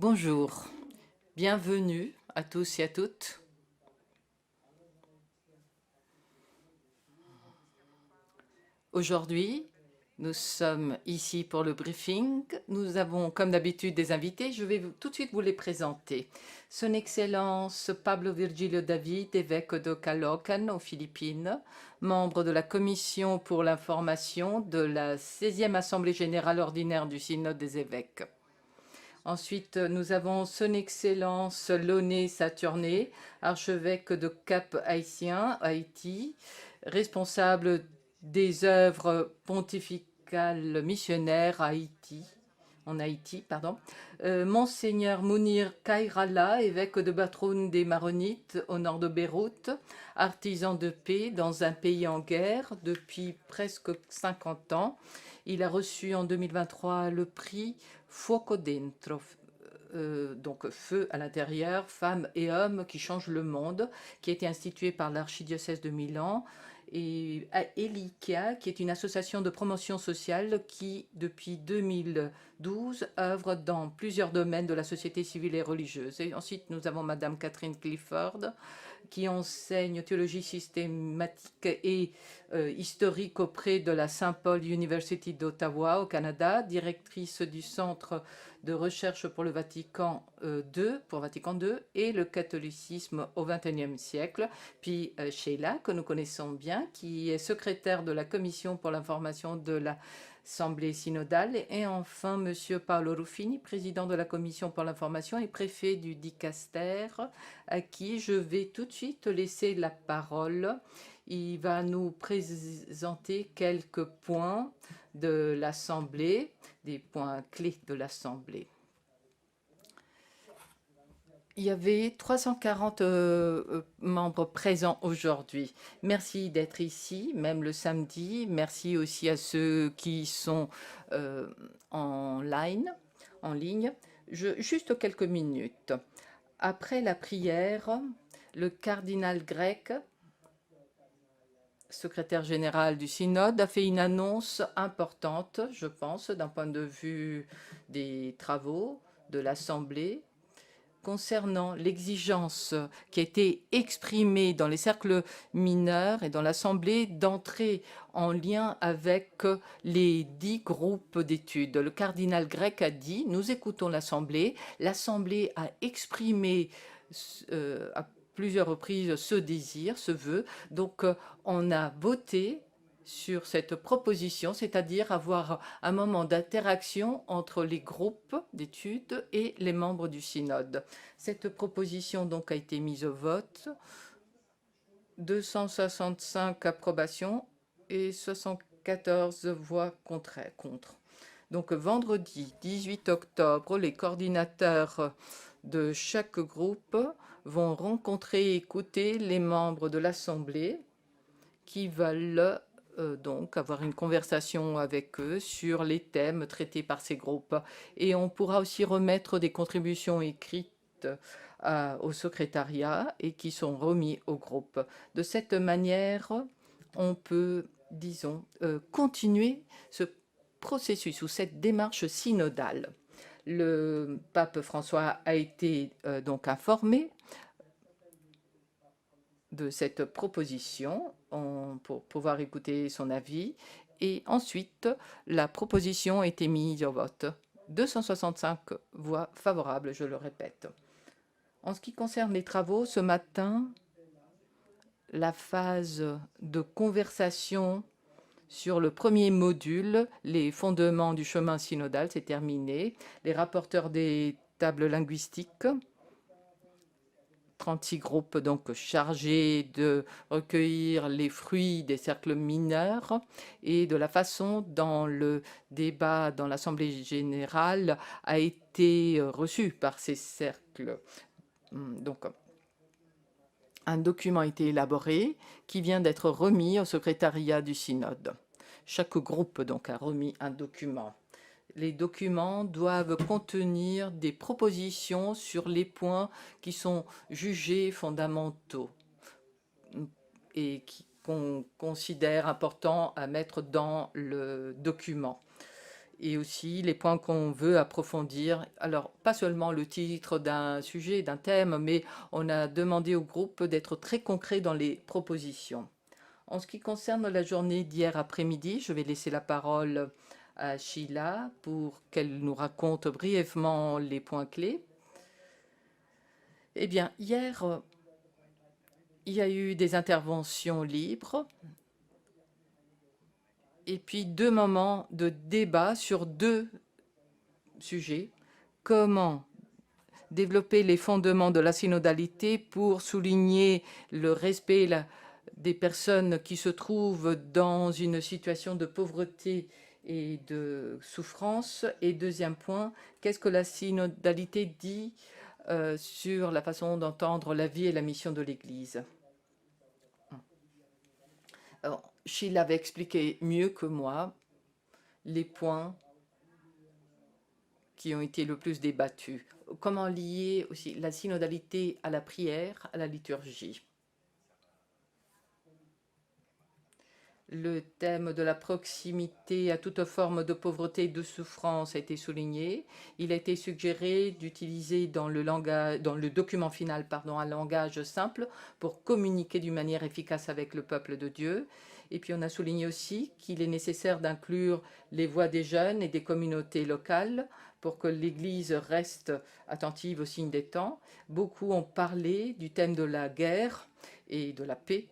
Bonjour, bienvenue à tous et à toutes. Aujourd'hui, nous sommes ici pour le briefing. Nous avons, comme d'habitude, des invités. Je vais tout de suite vous les présenter. Son Excellence Pablo Virgilio David, évêque de Caloocan aux Philippines, membre de la Commission pour l'information de la 16e Assemblée générale ordinaire du Synode des évêques. Ensuite, nous avons Son Excellence Launay Saturné, archevêque de Cap-Haïtien, Haïti, responsable des œuvres pontificales missionnaires à Haïti, en Haïti, pardon. Monseigneur Mounir Kairala, évêque de Batroun des Maronites au nord de Beyrouth, artisan de paix dans un pays en guerre depuis presque 50 ans. Il a reçu en 2023 le prix Fuoco Dentro, donc feu à l'intérieur, femmes et hommes qui changent le monde, qui a été institué par l'archidiocèse de Milan, et à Elikia, qui est une association de promotion sociale qui, depuis 2012, œuvre dans plusieurs domaines de la société civile et religieuse. Et ensuite, nous avons Madame Catherine Clifford, qui enseigne théologie systématique et historique auprès de la Saint Paul University d'Ottawa au Canada, directrice du Centre de recherche pour le Vatican II, et le catholicisme au XXIe siècle. Puis Sheila, que nous connaissons bien, qui est secrétaire de la Commission pour l'information de l'Assemblée synodale. Et enfin, Monsieur Paolo Ruffini, président de la Commission pour l'information et préfet du Dicaster, à qui je vais tout de suite laisser la parole. Il va nous présenter quelques points de l'Assemblée, des points clés de l'Assemblée. Il y avait 340 membres présents aujourd'hui. Merci d'être ici, même le samedi. Merci aussi à ceux qui sont en ligne. Juste quelques minutes. Après la prière, le cardinal grec, secrétaire général du synode, a fait une annonce importante, je pense, d'un point de vue des travaux de l'Assemblée, concernant l'exigence qui a été exprimée dans les cercles mineurs et dans l'Assemblée d'entrer en lien avec les 10 groupes d'études. Le cardinal grec a dit, nous écoutons l'Assemblée. L'Assemblée a exprimé à plusieurs reprises ce désir, ce vœu. Donc on a voté sur cette proposition, c'est-à-dire avoir un moment d'interaction entre les groupes d'études et les membres du synode. Cette proposition donc a été mise au vote. 265 approbations et 74 voix contre. Donc vendredi 18 octobre, les coordinateurs de chaque groupe vont rencontrer et écouter les membres de l'Assemblée qui veulent donc avoir une conversation avec eux sur les thèmes traités par ces groupes. Et on pourra aussi remettre des contributions écrites au secrétariat et qui sont remis au groupe. De cette manière, on peut, disons, continuer ce processus ou cette démarche synodale. Le pape François a été donc informé de cette proposition pour pouvoir écouter son avis. Et ensuite, la proposition a été mise au vote. 265 voix favorables, je le répète. En ce qui concerne les travaux, ce matin, la phase de conversation sur le premier module, les fondements du chemin synodal, c'est terminé. Les rapporteurs des tables linguistiques, 36 groupes donc chargés de recueillir les fruits des cercles mineurs et de la façon dont le débat dans l'Assemblée générale a été reçu par ces cercles. Donc, un document a été élaboré qui vient d'être remis au secrétariat du synode. Chaque groupe donc a remis un document. Les documents doivent contenir des propositions sur les points qui sont jugés fondamentaux et qu'on considère importants à mettre dans le document. et aussi les points qu'on veut approfondir. Alors, pas seulement le titre d'un sujet, d'un thème, mais on a demandé au groupe d'être très concret dans les propositions. En ce qui concerne la journée d'hier après-midi, je vais laisser la parole à Sheila pour qu'elle nous raconte brièvement les points clés. Eh bien, hier, il y a eu des interventions libres et puis 2 moments de débat sur 2 sujets. Comment développer les fondements de la synodalité pour souligner le respect des personnes qui se trouvent dans une situation de pauvreté et de souffrance. Et deuxième point, qu'est-ce que la synodalité dit sur la façon d'entendre la vie et la mission de l'Église? Alors, Sheila avait expliqué mieux que moi les points qui ont été le plus débattus. Comment lier aussi la synodalité à la prière, à la liturgie. Le thème de la proximité à toute forme de pauvreté et de souffrance a été souligné. Il a été suggéré d'utiliser dans le document final, un langage simple pour communiquer d'une manière efficace avec le peuple de Dieu. Et puis on a souligné aussi qu'il est nécessaire d'inclure les voix des jeunes et des communautés locales pour que l'Église reste attentive aux signes des temps. Beaucoup ont parlé du thème de la guerre et de la paix,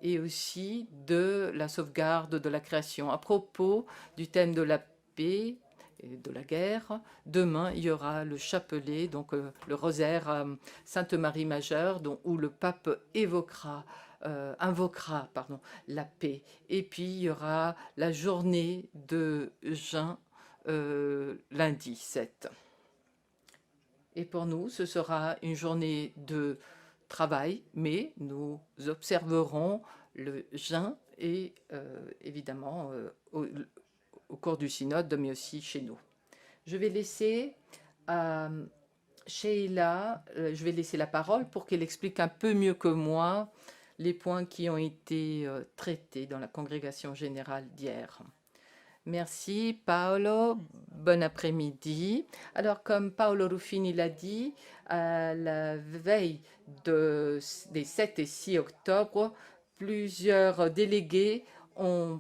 et aussi de la sauvegarde de la création. À propos du thème de la paix et de la guerre, demain, il y aura le chapelet, donc le rosaire à Sainte Marie Majeure, où le pape invoquera la paix. Et puis, il y aura la journée de jeûne lundi 7. Et pour nous, ce sera une journée de travail, mais nous observerons le jeûne et évidemment au cours du synode, mais aussi chez nous. Je vais laisser à Sheila, je vais laisser la parole pour qu'elle explique un peu mieux que moi les points qui ont été traités dans la congrégation générale d'hier. Merci Paolo, bon après-midi. Alors comme Paolo Ruffini l'a dit, à la veille des 7 et 6 octobre, plusieurs délégués ont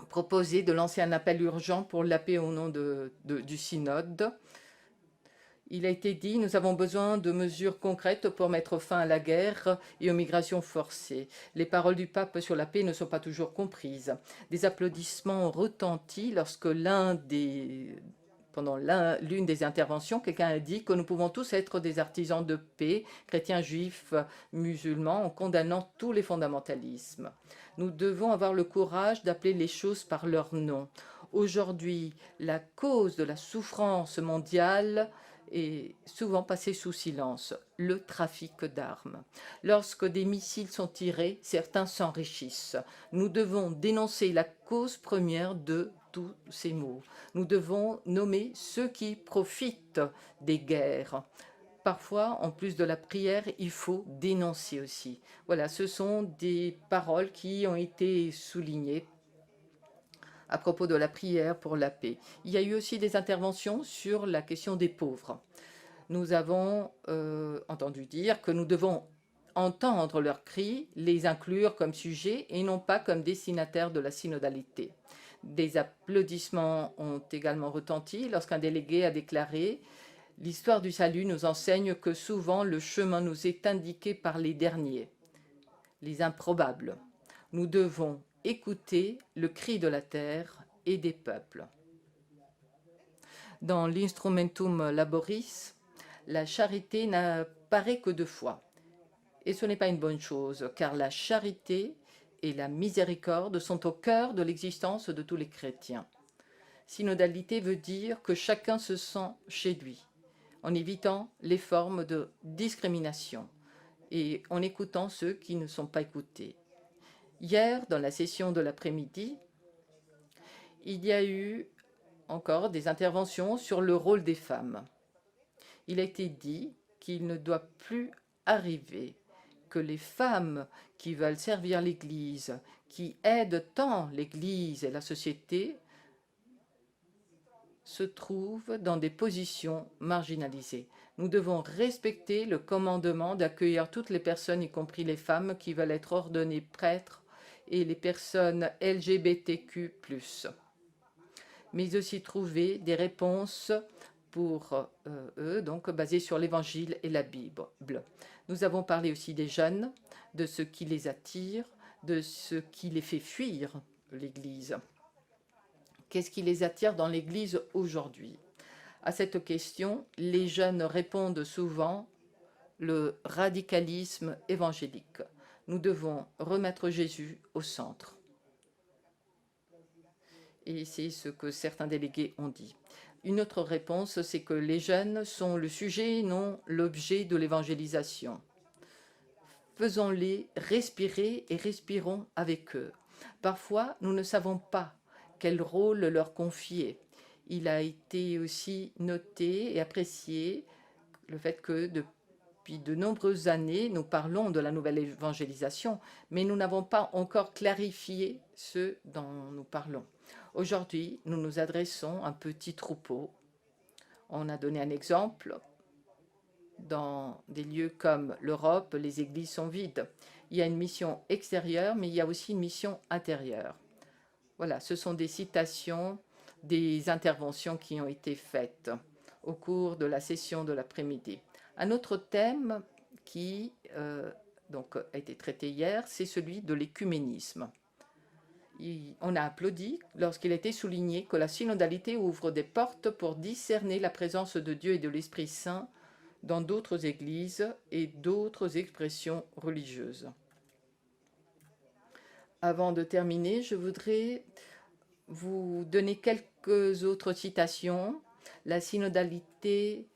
proposé de lancer un appel urgent pour la paix au nom du synode. Il a été dit, nous avons besoin de mesures concrètes pour mettre fin à la guerre et aux migrations forcées. Les paroles du pape sur la paix ne sont pas toujours comprises. Des applaudissements ont retenti lorsque pendant l'une des interventions, quelqu'un a dit que nous pouvons tous être des artisans de paix, chrétiens, juifs, musulmans, en condamnant tous les fondamentalismes. Nous devons avoir le courage d'appeler les choses par leur nom. Aujourd'hui, la cause de la souffrance mondiale est souvent passé sous silence, le trafic d'armes. Lorsque des missiles sont tirés, certains s'enrichissent. Nous devons dénoncer la cause première de tous ces maux. Nous devons nommer ceux qui profitent des guerres. Parfois, en plus de la prière, il faut dénoncer aussi. Voilà, ce sont des paroles qui ont été soulignées à propos de la prière pour la paix. Il y a eu aussi des interventions sur la question des pauvres. Nous avons entendu dire que nous devons entendre leurs cris, les inclure comme sujet et non pas comme destinataires de la synodalité. Des applaudissements ont également retenti lorsqu'un délégué a déclaré « L'histoire du salut nous enseigne que souvent le chemin nous est indiqué par les derniers, les improbables. Nous devons écouter le cri de la terre et des peuples. » Dans l'Instrumentum Laboris, la charité n'apparaît que 2 fois. Et ce n'est pas une bonne chose, car la charité et la miséricorde sont au cœur de l'existence de tous les chrétiens. Synodalité veut dire que chacun se sent chez lui, en évitant les formes de discrimination et en écoutant ceux qui ne sont pas écoutés. Hier, dans la session de l'après-midi, il y a eu encore des interventions sur le rôle des femmes. Il a été dit qu'il ne doit plus arriver que les femmes qui veulent servir l'Église, qui aident tant l'Église et la société, se trouvent dans des positions marginalisées. Nous devons respecter le commandement d'accueillir toutes les personnes, y compris les femmes qui veulent être ordonnées prêtres et les personnes LGBTQ+, mais aussi trouver des réponses pour eux, donc basées sur l'Évangile et la Bible. Nous avons parlé aussi des jeunes, de ce qui les attire, de ce qui les fait fuir l'Église. Qu'est-ce qui les attire dans l'Église aujourd'hui? À cette question, les jeunes répondent souvent le radicalisme évangélique. Nous devons remettre Jésus au centre. Et c'est ce que certains délégués ont dit. Une autre réponse, c'est que les jeunes sont le sujet, non l'objet de l'évangélisation. Faisons-les respirer et respirons avec eux. Parfois, nous ne savons pas quel rôle leur confier. Il a été aussi noté et apprécié le fait que depuis de nombreuses années, nous parlons de la nouvelle évangélisation, mais nous n'avons pas encore clarifié ce dont nous parlons. Aujourd'hui, nous nous adressons à un petit troupeau. On a donné un exemple. Dans des lieux comme l'Europe, les églises sont vides. Il y a une mission extérieure, mais il y a aussi une mission intérieure. Voilà, ce sont des citations des interventions qui ont été faites au cours de la session de l'après-midi. Un autre thème qui a été traité hier, c'est celui de l'écuménisme. On a applaudi lorsqu'il a été souligné que la synodalité ouvre des portes pour discerner la présence de Dieu et de l'Esprit Saint dans d'autres églises et d'autres expressions religieuses. Avant de terminer, je voudrais vous donner quelques autres citations. La synodalité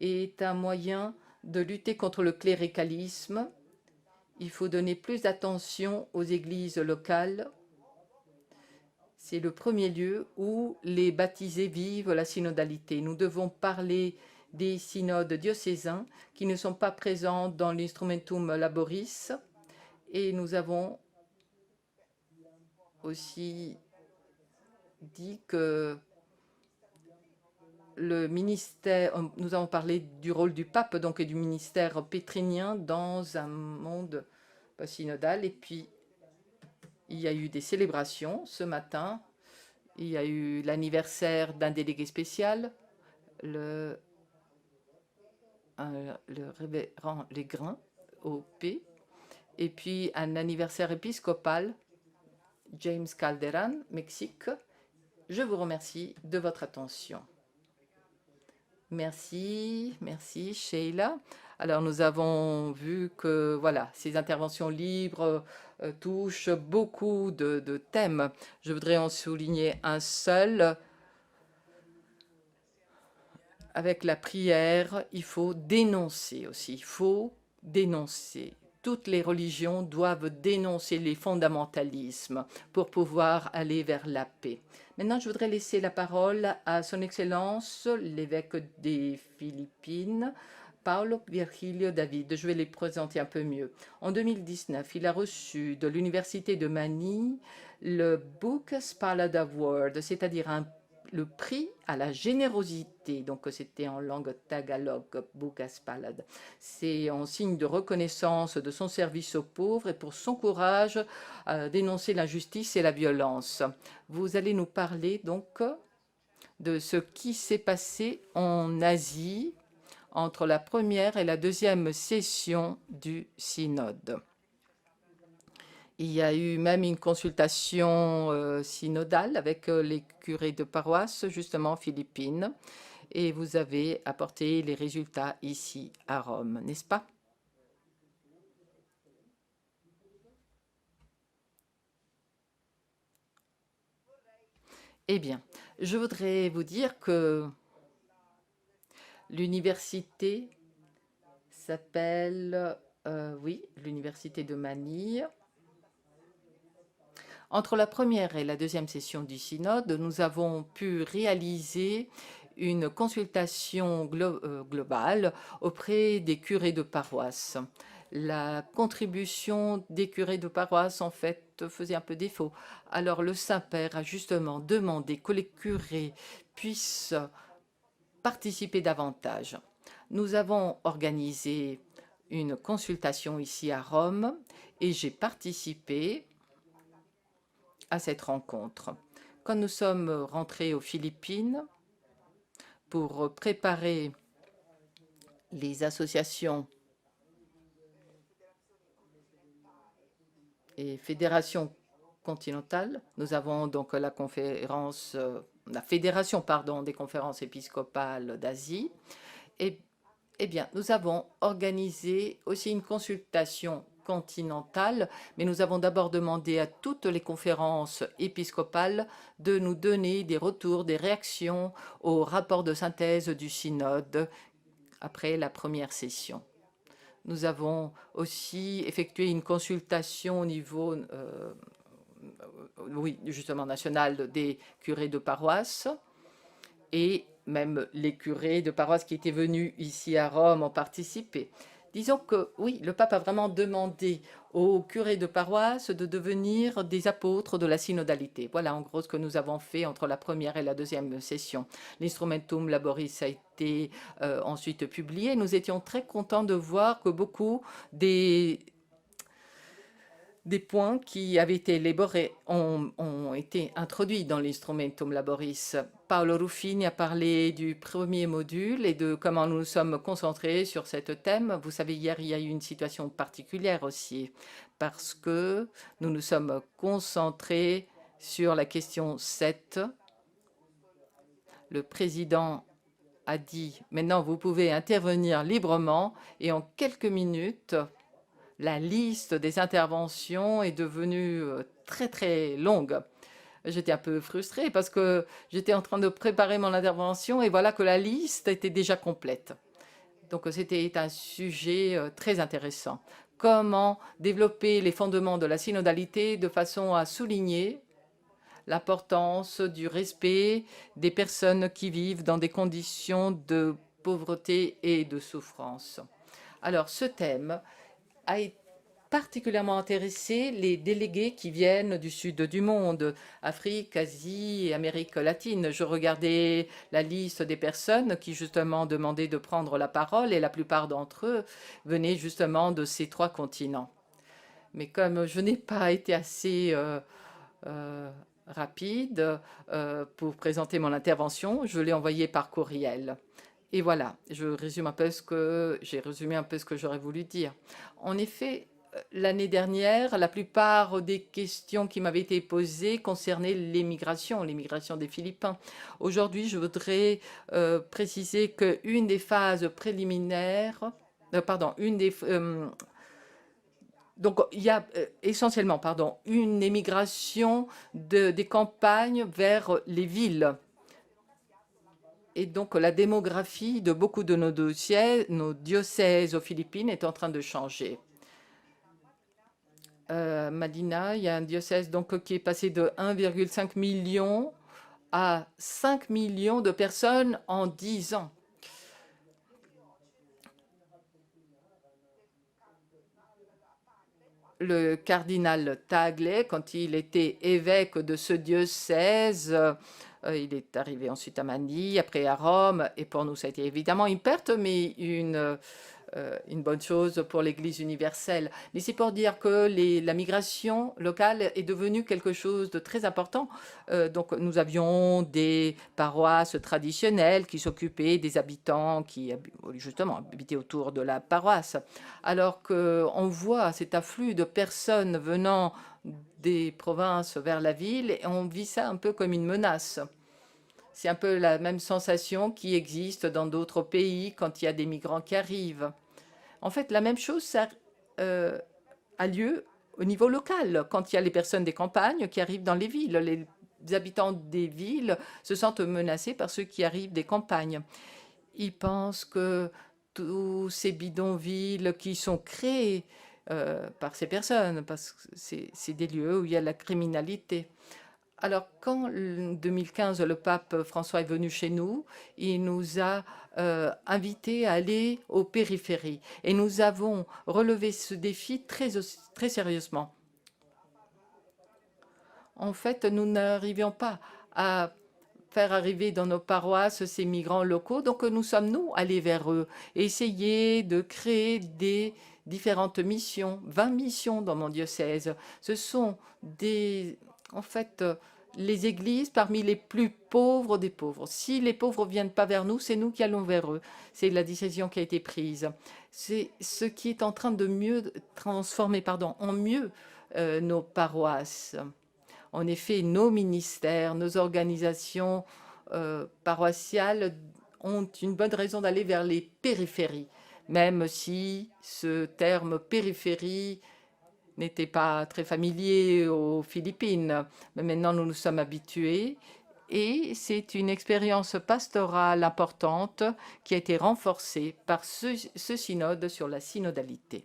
est un moyen de lutter contre le cléricalisme. Il faut donner plus d'attention aux églises locales. C'est le premier lieu où les baptisés vivent la synodalité. Nous devons parler des synodes diocésains qui ne sont pas présents dans l'Instrumentum Laboris. Et nous avons aussi dit que le ministère, nous avons parlé du rôle du pape donc, et du ministère pétrinien dans un monde synodal. Et puis, il y a eu des célébrations ce matin. Il y a eu l'anniversaire d'un délégué spécial, le révérend Legrain, OP, et puis un anniversaire épiscopal, James Calderan, Mexique. Je vous remercie de votre attention. Merci, merci Sheila. Alors nous avons vu que voilà, ces interventions libres touchent beaucoup de thèmes. Je voudrais en souligner un seul. Avec la prière, il faut dénoncer aussi. Il faut dénoncer. Toutes les religions doivent dénoncer les fondamentalismes pour pouvoir aller vers la paix. Maintenant, je voudrais laisser la parole à Son Excellence, l'évêque des Philippines, Paulo Virgilio David. Je vais les présenter un peu mieux. En 2019, il a reçu de l'Université de Manille le Bucas Palad Award, c'est-à-dire le prix à la générosité, donc c'était en langue tagalog, Bucas Palad. C'est en signe de reconnaissance de son service aux pauvres et pour son courage à dénoncer l'injustice et la violence. Vous allez nous parler donc de ce qui s'est passé en Asie entre la première et la deuxième session du synode. Il y a eu même une consultation synodale avec les curés de paroisse, justement en Philippines. Et vous avez apporté les résultats ici à Rome, n'est-ce pas? Eh bien, je voudrais vous dire que l'université s'appelle, l'université de Manille. Entre la première et la deuxième session du synode, nous avons pu réaliser une consultation globale auprès des curés de paroisse. La contribution des curés de paroisse, en fait, vote faisait un peu défaut. Alors le Saint-Père a justement demandé que les curés puissent participer davantage. Nous avons organisé une consultation ici à Rome et j'ai participé à cette rencontre. Quand nous sommes rentrés aux Philippines pour préparer les associations et fédérations continentales, nous avons donc la conférence, la fédération, pardon, des conférences épiscopales d'Asie. Et eh bien, nous avons organisé aussi une consultation continentale, mais nous avons d'abord demandé à toutes les conférences épiscopales de nous donner des retours, des réactions au rapport de synthèse du synode après la première session. Nous avons aussi effectué une consultation au niveau, oui, justement national des curés de paroisse et même les curés de paroisse qui étaient venus ici à Rome ont participé. Disons que oui, le pape a vraiment demandé aux curés de paroisse de devenir des apôtres de la synodalité. Voilà en gros ce que nous avons fait entre la première et la deuxième session. L'Instrumentum Laboris a été ensuite publié. Nous étions très contents de voir que beaucoup des points qui avaient été élaborés ont été introduits dans l'Instrumentum Laboris. Paolo Ruffini a parlé du premier module et de comment nous nous sommes concentrés sur ce thème. Vous savez, hier, il y a eu une situation particulière aussi, parce que nous nous sommes concentrés sur la question 7. Le président a dit, maintenant vous pouvez intervenir librement, et en quelques minutes, la liste des interventions est devenue très très longue. J'étais un peu frustrée parce que j'étais en train de préparer mon intervention et voilà que la liste était déjà complète. Donc c'était un sujet très intéressant. Comment développer les fondements de la synodalité de façon à souligner l'importance du respect des personnes qui vivent dans des conditions de pauvreté et de souffrance. Alors ce thème a été particulièrement intéressé les délégués qui viennent du sud du monde, Afrique, Asie et Amérique latine. Je regardais la liste des personnes qui justement demandaient de prendre la parole et la plupart d'entre eux venaient justement de ces trois continents. Mais comme je n'ai pas été assez rapide pour présenter mon intervention, je l'ai envoyé par courriel. Et voilà, j'ai résumé un peu ce que j'aurais voulu dire. En effet, l'année dernière, la plupart des questions qui m'avaient été posées concernaient l'immigration des Philippins. Aujourd'hui, je voudrais préciser qu'une des phases préliminaires, donc il y a essentiellement, une émigration des campagnes vers les villes. Et donc, la démographie de beaucoup de nos diocèses aux Philippines est en train de changer. Manila, il y a un diocèse donc, qui est passé de 1,5 million à 5 millions de personnes en 10 ans. Le cardinal Tagle, quand il était évêque de ce diocèse, il est arrivé ensuite à Manille, après à Rome, et pour nous, ça a été évidemment une perte, mais une bonne chose pour l'Église universelle. Mais c'est pour dire que la migration locale est devenue quelque chose de très important. Donc nous avions des paroisses traditionnelles qui s'occupaient des habitants qui justement habitaient autour de la paroisse. Alors qu'on voit cet afflux de personnes venant des provinces vers la ville, et on vit ça un peu comme une menace. C'est un peu la même sensation qui existe dans d'autres pays quand il y a des migrants qui arrivent. En fait, la même chose ça, a lieu au niveau local, quand il y a les personnes des campagnes qui arrivent dans les villes. Les habitants des villes se sentent menacés par ceux qui arrivent des campagnes. Ils pensent que tous ces bidonvilles qui sont créés par ces personnes, parce que c'est des lieux où il y a la criminalité. Alors, quand en 2015, le pape François est venu chez nous, il nous a invités à aller aux périphéries. Et nous avons relevé ce défi très, très sérieusement. En fait, nous n'arrivions pas à faire arriver dans nos paroisses ces migrants locaux. Donc nous sommes, nous, allés vers eux, essayer de créer des différentes missions, 20 missions dans mon diocèse. Ce sont des, en fait, les églises parmi les plus pauvres des pauvres. Si les pauvres ne viennent pas vers nous, c'est nous qui allons vers eux. C'est la décision qui a été prise. C'est ce qui est en train de mieux transformer, en mieux nos paroisses. En effet, nos ministères, nos organisations paroissiales ont une bonne raison d'aller vers les périphéries, même si ce terme périphérie n'était pas très familier aux Philippines. Mais maintenant, nous nous sommes habitués et c'est une expérience pastorale importante qui a été renforcée par ce synode sur la synodalité.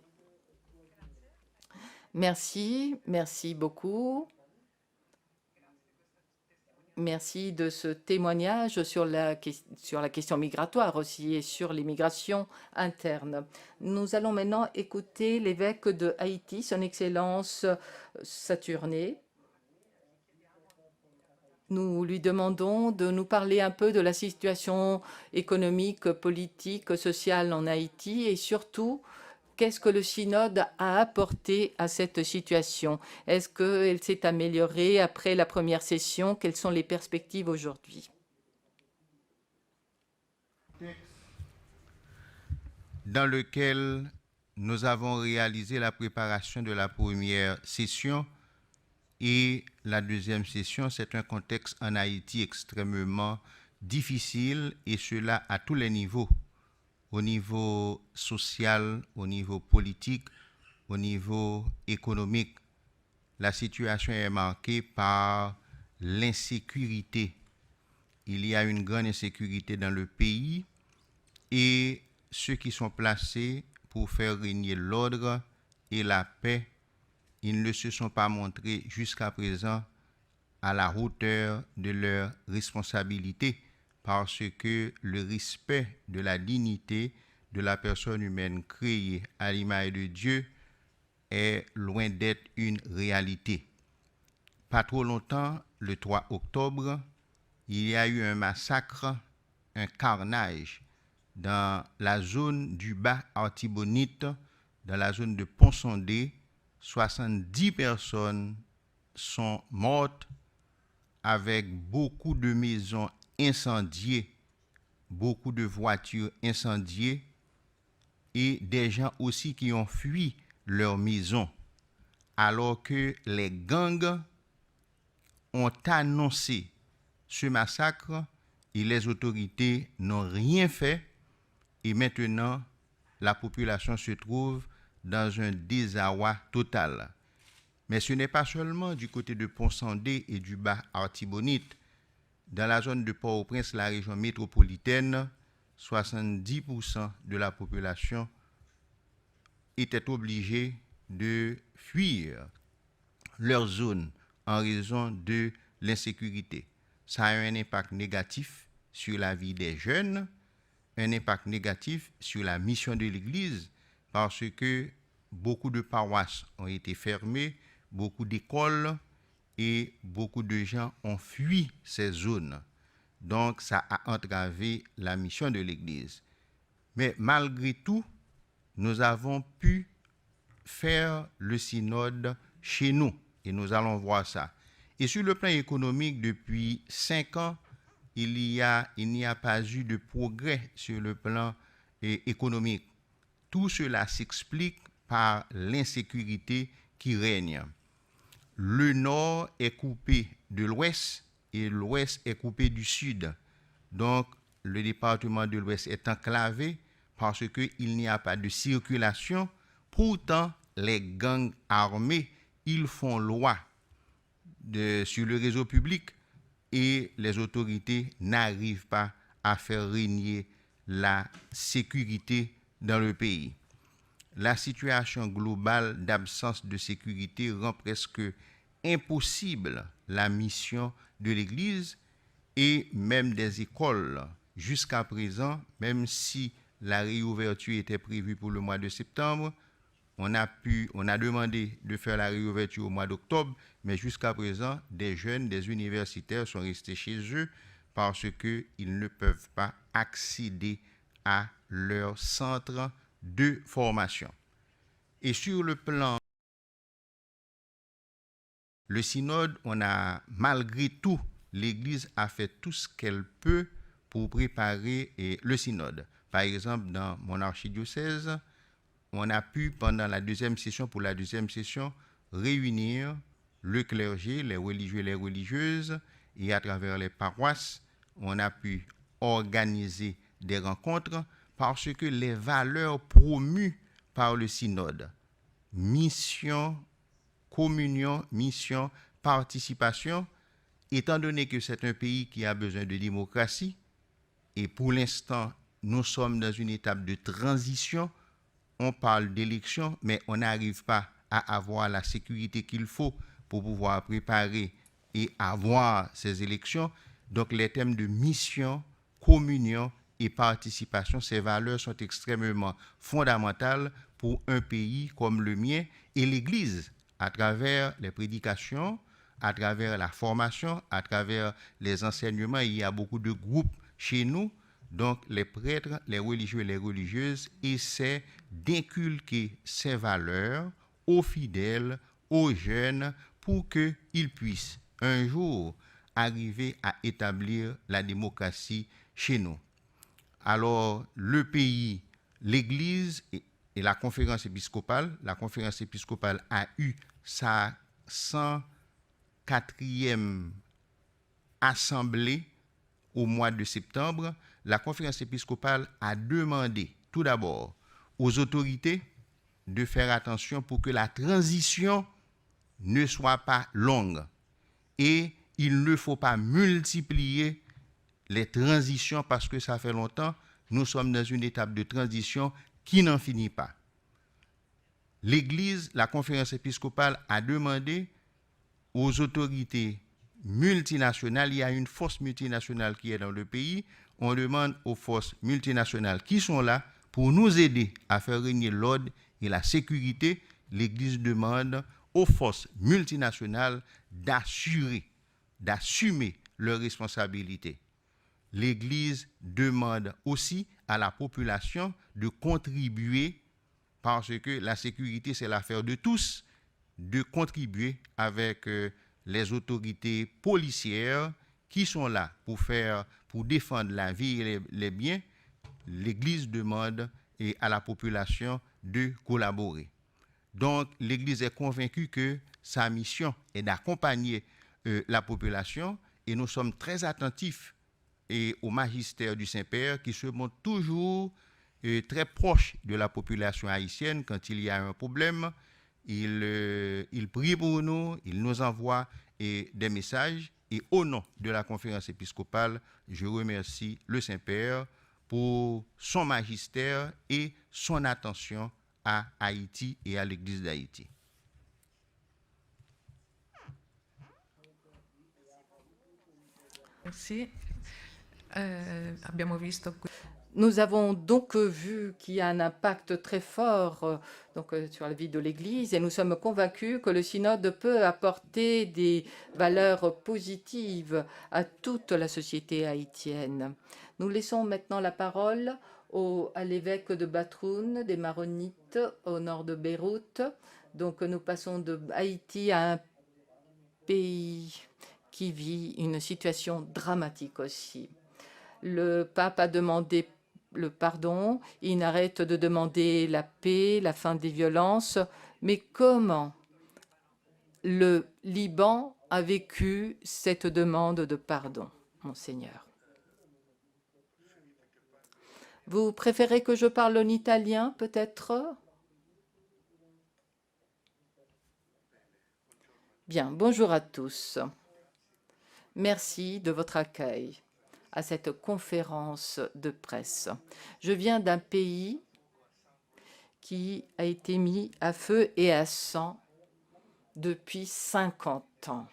Merci, merci beaucoup. Merci de ce témoignage sur la question migratoire aussi et sur l'immigration interne. Nous allons maintenant écouter l'évêque de Haïti, son Excellence Saturné. Nous lui demandons de nous parler un peu de la situation économique, politique, sociale en Haïti et surtout qu'est-ce que le synode a apporté à cette situation? Est-ce qu'elle s'est améliorée après la première session? Quelles sont les perspectives aujourd'hui? Dans lequel nous avons réalisé la préparation de la première session et la deuxième session, c'est un contexte en Haïti extrêmement difficile et cela à tous les niveaux. Au niveau social, au niveau politique, au niveau économique. La situation est marquée par l'insécurité. Il y a une grande insécurité dans le pays et ceux qui sont placés pour faire régner l'ordre et la paix, ils ne se sont pas montrés jusqu'à présent à la hauteur de leurs responsabilités, parce que le respect de la dignité de la personne humaine créée à l'image de Dieu est loin d'être une réalité. Pas trop longtemps, le 3 octobre, il y a eu un massacre, un carnage dans la zone du Bas-Artibonite, dans la zone de Pont-Sondé. 70 personnes sont mortes avec beaucoup de maisons incendiées, beaucoup de voitures incendiées et des gens aussi qui ont fui leur maison, alors que les gangs ont annoncé ce massacre et les autorités n'ont rien fait et maintenant la population se trouve dans un désarroi total. Mais ce n'est pas seulement du côté de Pont-Sondé et du Bas-Artibonite. Dans la zone de Port-au-Prince, la région métropolitaine, 70% de la population était obligée de fuir leur zone en raison de l'insécurité. Ça a un impact négatif sur la vie des jeunes, un impact négatif sur la mission de l'Église, parce que beaucoup de paroisses ont été fermées, beaucoup d'écoles et beaucoup de gens ont fui ces zones. Donc, ça a entravé la mission de l'Église. Mais malgré tout, nous avons pu faire le synode chez nous et nous allons voir ça. Et sur le plan économique, depuis 5 ans, il n'y a pas eu de progrès sur le plan économique. Tout cela s'explique par l'insécurité qui règne. Le nord est coupé de l'ouest et l'ouest est coupé du sud. Donc, le département de l'ouest est enclavé parce qu'il n'y a pas de circulation. Pourtant, les gangs armés, ils font loi sur le réseau public et les autorités n'arrivent pas à faire régner la sécurité dans le pays. La situation globale d'absence de sécurité rend presque impossible la mission de l'Église et même des écoles. Jusqu'à présent, même si la réouverture était prévue pour le mois de septembre, on a demandé de faire la réouverture au mois d'octobre, mais jusqu'à présent, des jeunes, des universitaires sont restés chez eux parce qu'ils ne peuvent pas accéder à leur centre de formation. Et sur le plan, le synode, malgré tout, l'Église a fait tout ce qu'elle peut pour préparer le synode. Par exemple, dans mon archidiocèse, on a pu, pendant la deuxième session, réunir le clergé, les religieux et les religieuses, et à travers les paroisses, on a pu organiser des rencontres parce que les valeurs promues par le synode, mission, communion, mission, participation, étant donné que c'est un pays qui a besoin de démocratie, et pour l'instant, nous sommes dans une étape de transition, on parle d'élection, mais on n'arrive pas à avoir la sécurité qu'il faut pour pouvoir préparer et avoir ces élections. Donc les thèmes de mission, communion et participation, ces valeurs sont extrêmement fondamentales pour un pays comme le mien et l'Église, à travers les prédications, à travers la formation, à travers les enseignements. Il y a beaucoup de groupes chez nous. Donc, les prêtres, les religieux et les religieuses essaient d'inculquer ces valeurs aux fidèles, aux jeunes, pour qu'ils puissent un jour arriver à établir la démocratie chez nous. Alors, le pays, l'Église et la conférence épiscopale a eu sa 104e assemblée au mois de septembre. La conférence épiscopale a demandé tout d'abord aux autorités de faire attention pour que la transition ne soit pas longue. Et il ne faut pas multiplier les transitions parce que ça fait longtemps. Nous sommes dans une étape de transition qui n'en finit pas. L'Église, la conférence épiscopale a demandé aux autorités multinationales, il y a une force multinationale qui est dans le pays, on demande aux forces multinationales qui sont là pour nous aider à faire régner l'ordre et la sécurité. L'Église demande aux forces multinationales d'assumer leurs responsabilités. L'Église demande aussi à la population de contribuer, parce que la sécurité, c'est l'affaire de tous, de contribuer avec les autorités policières qui sont là pour défendre la vie et les biens. L'Église demande à la population de collaborer. Donc, l'Église est convaincue que sa mission est d'accompagner la population et nous sommes très attentifs au magistère du Saint-Père qui se montre toujours très proche de la population haïtienne quand il y a un problème. Il prie pour nous, il nous envoie des messages. Et au nom de la conférence épiscopale, je remercie le Saint-Père pour son magistère et son attention à Haïti et à l'Église d'Haïti. Merci. Abbiamo visto Nous avons donc vu qu'il y a un impact très fort sur la vie de l'Église et nous sommes convaincus que le synode peut apporter des valeurs positives à toute la société haïtienne. Nous laissons maintenant la parole à l'évêque de Batroun, des Maronites, au nord de Beyrouth. Donc nous passons de Haïti à un pays qui vit une situation dramatique aussi. Le pape a demandé le pardon, il n'arrête de demander la paix, la fin des violences. Mais comment le Liban a vécu cette demande de pardon, Monseigneur? Vous préférez que je parle en italien, peut-être? Bien, bonjour à tous. Merci de votre accueil à cette conférence de presse. Je viens d'un pays qui a été mis à feu et à sang depuis 50 ans.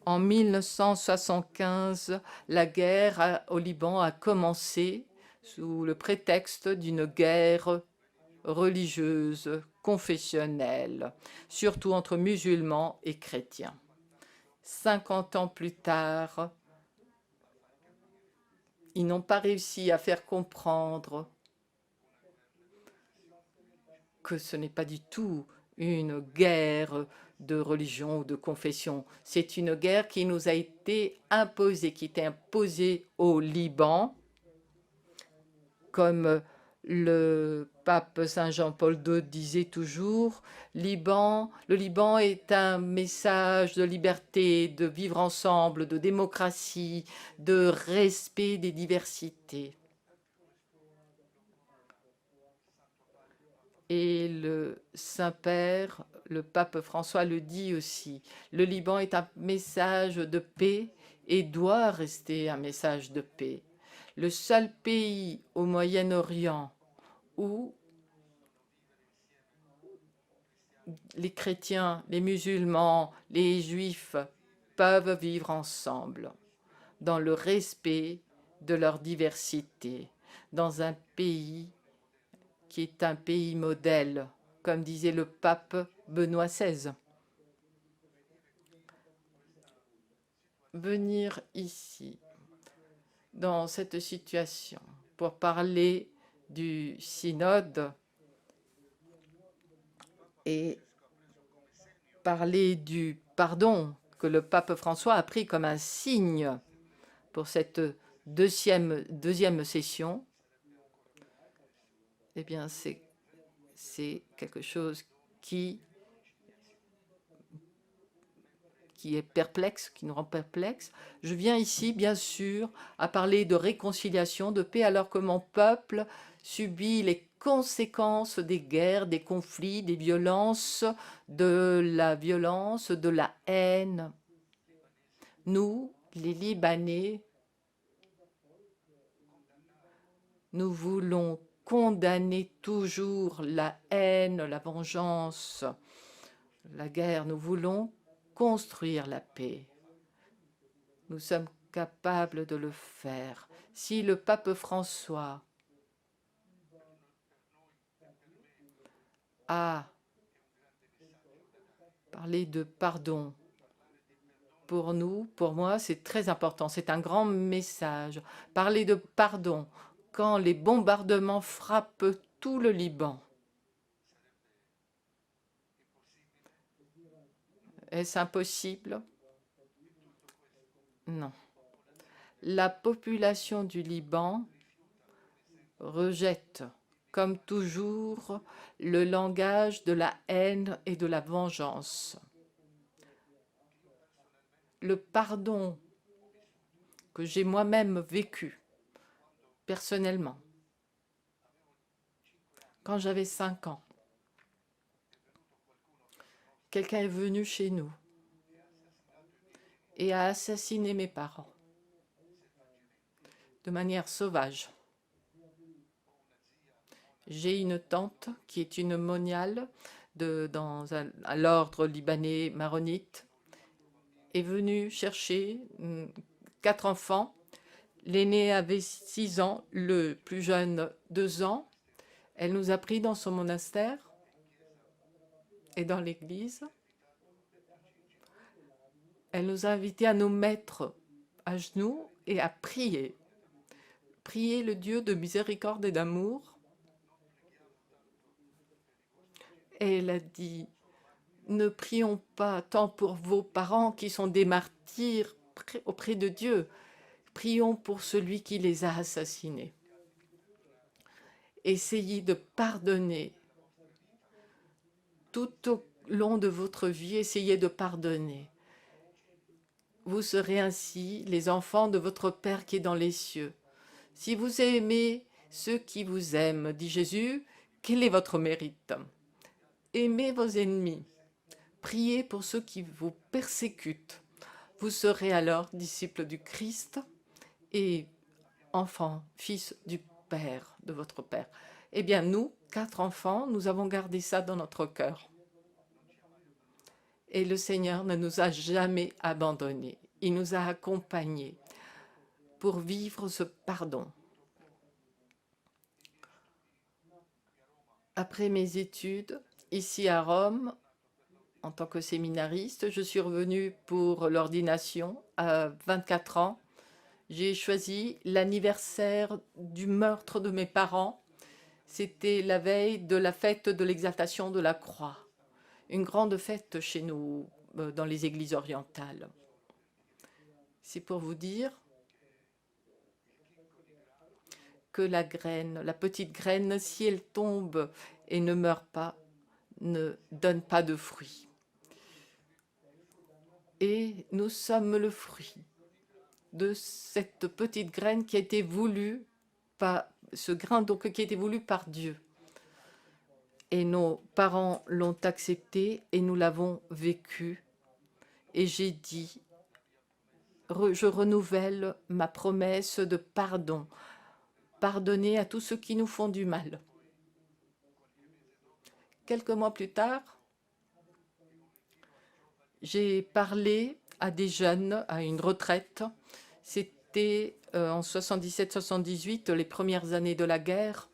En 1975, la guerre au Liban a commencé sous le prétexte d'une guerre religieuse confessionnelle, surtout entre musulmans et chrétiens. 50 ans plus tard, ils n'ont pas réussi à faire comprendre que ce n'est pas du tout une guerre de religion ou de confession. C'est une guerre qui nous a été imposée, qui était imposée au Liban, comme le pape Saint Jean-Paul II disait toujours, le Liban est un message de liberté, de vivre ensemble, de démocratie, de respect des diversités. Et le Saint-Père, le pape François le dit aussi, le Liban est un message de paix et doit rester un message de paix. Le seul pays au Moyen-Orient où les chrétiens, les musulmans, les juifs peuvent vivre ensemble dans le respect de leur diversité, dans un pays qui est un pays modèle, comme disait le pape Benoît XVI. Venir ici, dans cette situation, pour parler du synode et parler du pardon que le pape François a pris comme un signe pour cette deuxième session, eh bien, c'est quelque chose qui est perplexe, qui nous rend perplexe. Je viens ici, bien sûr, à parler de réconciliation, de paix, alors que mon peuple subit les conséquences des guerres, des conflits, des violences, de la haine. Nous, les Libanais, nous voulons condamner toujours la haine, la vengeance, la guerre. Nous voulons construire la paix. Nous sommes capables de le faire. Si le pape François a parlé de pardon, pour nous, pour moi, c'est très important. C'est un grand message. Parler de pardon quand les bombardements frappent tout le Liban. Est-ce impossible? Non. La population du Liban rejette, comme toujours, le langage de la haine et de la vengeance. Le pardon que j'ai moi-même vécu personnellement, quand j'avais 5 ans, quelqu'un est venu chez nous et a assassiné mes parents de manière sauvage. J'ai une tante qui est une moniale à l'ordre libanais maronite, est venue chercher 4 enfants. L'aîné avait 6 ans, le plus jeune 2 ans. Elle nous a pris dans son monastère et dans l'église. Elle nous a invités à nous mettre à genoux et à prier. Prier le Dieu de miséricorde et d'amour. Et elle a dit, ne prions pas tant pour vos parents qui sont des martyrs auprès de Dieu. Prions pour celui qui les a assassinés. Essayez de pardonner. Tout au long de votre vie, essayez de pardonner. Vous serez ainsi les enfants de votre Père qui est dans les cieux. Si vous aimez ceux qui vous aiment, dit Jésus, quel est votre mérite? Aimez vos ennemis. Priez pour ceux qui vous persécutent. Vous serez alors disciples du Christ et enfants, fils du Père, de votre Père. Eh bien, nous, 4 enfants, nous avons gardé ça dans notre cœur. Et le Seigneur ne nous a jamais abandonnés. Il nous a accompagnés pour vivre ce pardon. Après mes études, ici à Rome en tant que séminariste. Je suis revenue pour l'ordination à 24 ans. J'ai choisi l'anniversaire du meurtre de mes parents. C'était la veille de la fête de l'exaltation de la croix. Une grande fête chez nous, dans les églises orientales. C'est pour vous dire que la graine, la petite graine, si elle tombe et ne meurt pas, ne donne pas de fruits. Et nous sommes le fruit de cette petite graine qui a été voulue par ce grain donc qui a été voulu par Dieu. Et nos parents l'ont accepté et nous l'avons vécu. Et j'ai dit, je renouvelle ma promesse de pardon. Pardonner à tous ceux qui nous font du mal. Quelques mois plus tard, j'ai parlé à des jeunes à une retraite. C'était en 77-78, les premières années de la guerre.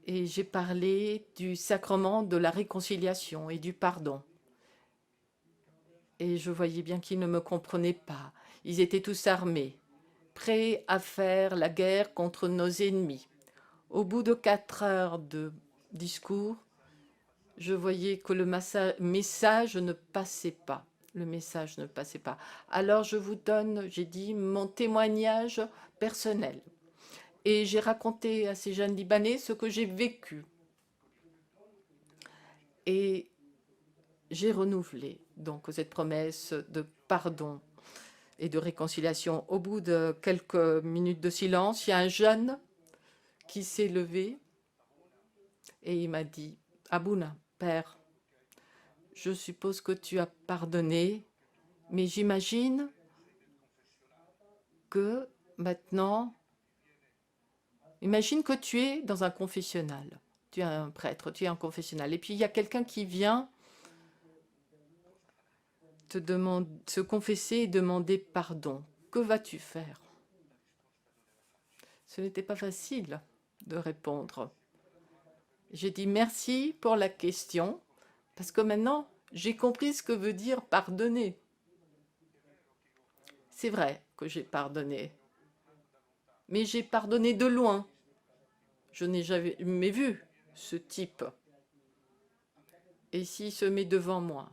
Et j'ai parlé du sacrement de la réconciliation et du pardon. Et je voyais bien qu'ils ne me comprenaient pas. Ils étaient tous armés, prêts à faire la guerre contre nos ennemis. Au bout de 4 heures de discours, je voyais que le message ne passait pas. Le message ne passait pas. Alors je vous donne, j'ai dit, mon témoignage personnel. Et j'ai raconté à ces jeunes Libanais ce que j'ai vécu. Et j'ai renouvelé donc cette promesse de pardon et de réconciliation. Au bout de quelques minutes de silence, il y a un jeune qui s'est levé et il m'a dit, Abouna, père, je suppose que tu as pardonné, mais j'imagine que maintenant, imagine que tu es dans un confessionnal. Tu es un prêtre, tu es un confessionnal. Et puis il y a quelqu'un qui vient se confesser et demander pardon. Que vas-tu faire? Ce n'était pas facile de répondre. J'ai dit merci pour la question, parce que maintenant, j'ai compris ce que veut dire pardonner. C'est vrai que j'ai pardonné, mais j'ai pardonné de loin. Je n'ai jamais vu ce type. Et s'il se met devant moi,